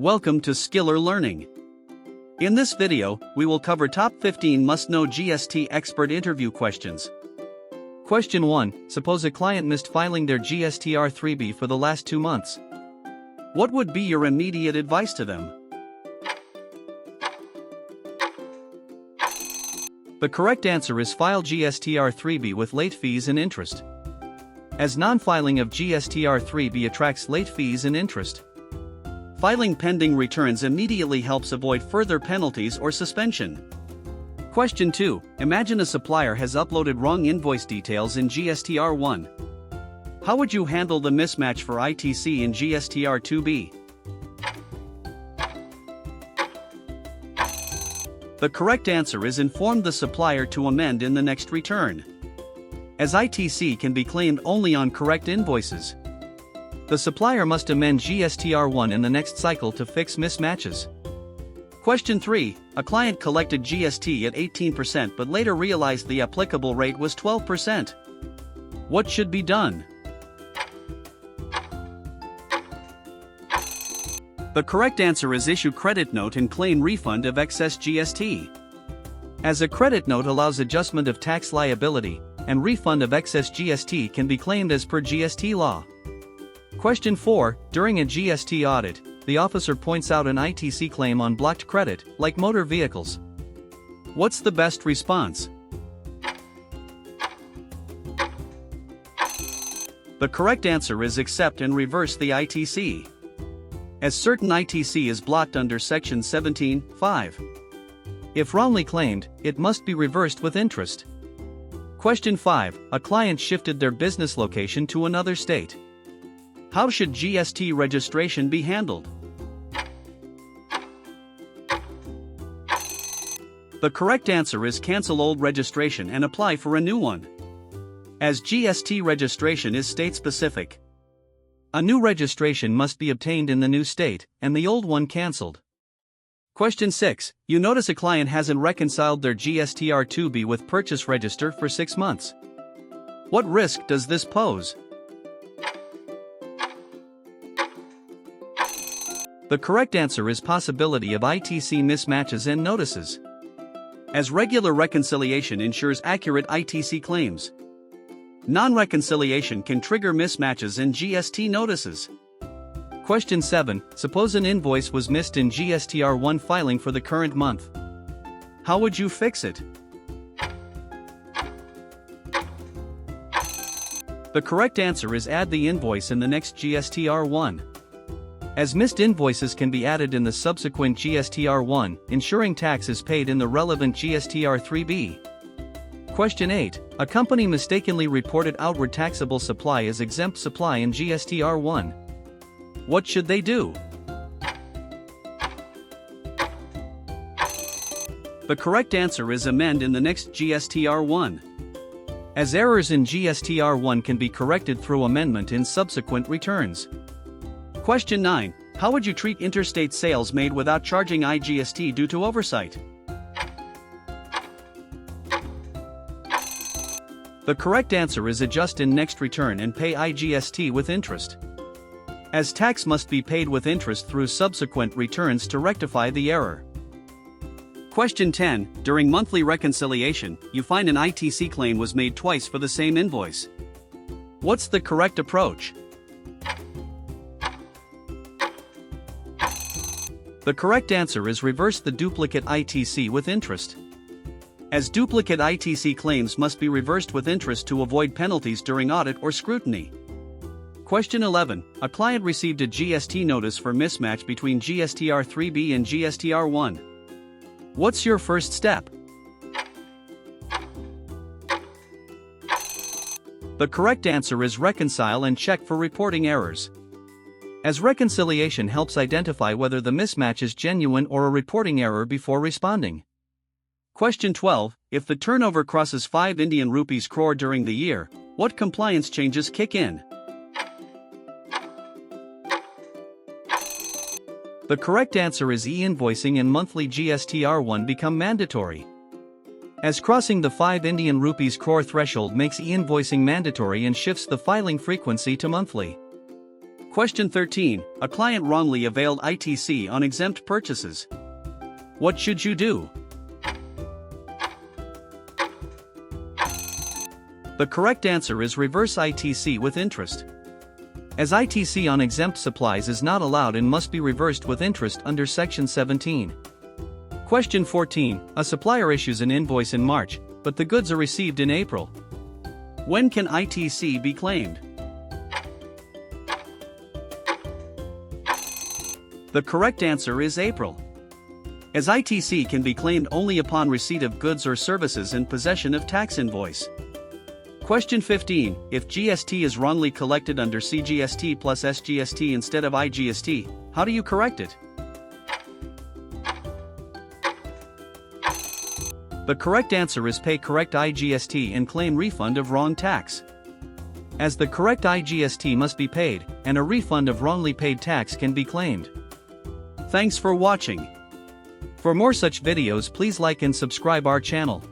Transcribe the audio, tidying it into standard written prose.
Welcome to Skiller Learning. In this video, we will cover top 15 must-know GST expert interview questions. Question 1. Suppose a client missed filing their GST R3B for the last 2 months. What would be your immediate advice to them? The correct answer is file GST R3B with late fees and interest, as non-filing of GST R3B attracts late fees and interest. Filing pending returns immediately helps avoid further penalties or suspension. Question 2. Imagine a supplier has uploaded wrong invoice details in GST R1. How would you handle the mismatch for ITC in GST R2B? The correct answer is inform the supplier to amend in the next return, as ITC can be claimed only on correct invoices. The supplier must amend GST R1 in the next cycle to fix mismatches. Question 3. A client collected GST at 18% but later realized the applicable rate was 12%. What should be done? The correct answer is issue credit note and claim refund of excess GST, as a credit note allows adjustment of tax liability, and refund of excess GST can be claimed as per GST law. Question 4. During a GST audit, the officer points out an ITC claim on blocked credit, like motor vehicles. What's the best response? The correct answer is accept and reverse the ITC, as certain ITC is blocked under Section 17(5). If wrongly claimed, it must be reversed with interest. Question 5. A client shifted their business location to another state. How should GST registration be handled? The correct answer is cancel old registration and apply for a new one, as GST registration is state-specific. A new registration must be obtained in the new state, and the old one cancelled. Question 6. You notice a client hasn't reconciled their GST R2B with purchase register for 6 months. What risk does this pose? The correct answer is possibility of ITC mismatches and notices, as regular reconciliation ensures accurate ITC claims. Non-reconciliation can trigger mismatches and GST notices. Question 7. Suppose an invoice was missed in GST R1 filing for the current month. How would you fix it? The correct answer is add the invoice in the next GST R1, as missed invoices can be added in the subsequent GST R1, ensuring tax is paid in the relevant GST R3B. Question 8. A company mistakenly reported outward taxable supply as exempt supply in GST R1. What should they do? The correct answer is amend in the next GST R1, as errors in GST R1 can be corrected through amendment in subsequent returns. Question 9. How would you treat interstate sales made without charging IGST due to oversight? The correct answer is adjust in next return and pay IGST with interest, as tax must be paid with interest through subsequent returns to rectify the error. Question 10. During monthly reconciliation, you find an ITC claim was made twice for the same invoice. What's the correct approach? The correct answer is reverse the duplicate ITC with interest, as duplicate ITC claims must be reversed with interest to avoid penalties during audit or scrutiny. Question 11. A client received a GST notice for mismatch between GST R3B and GST R1. What's your first step? The correct answer is reconcile and check for reporting errors, as reconciliation helps identify whether the mismatch is genuine or a reporting error before responding. Question 12. If the turnover crosses 5 Indian rupees crore during the year, what compliance changes kick in? The correct answer is e-invoicing and monthly GST R1 become mandatory, as crossing the 5 Indian rupees crore threshold makes e-invoicing mandatory and shifts the filing frequency to monthly. Question 13. A client wrongly availed ITC on exempt purchases. What should you do? The correct answer is reverse ITC with interest. As ITC on exempt supplies is not allowed and must be reversed with interest under Section 17. Question 14. A supplier issues an invoice in March, but the goods are received in April. When can ITC be claimed? The correct answer is April. As ITC can be claimed only upon receipt of goods or services in possession of tax invoice. Question 15. If GST is wrongly collected under CGST plus SGST instead of IGST, how do you correct it? The correct answer is pay correct IGST and claim refund of wrong tax. As the correct IGST must be paid, and a refund of wrongly paid tax can be claimed. Thanks for watching. For more such videos, please like and subscribe our channel.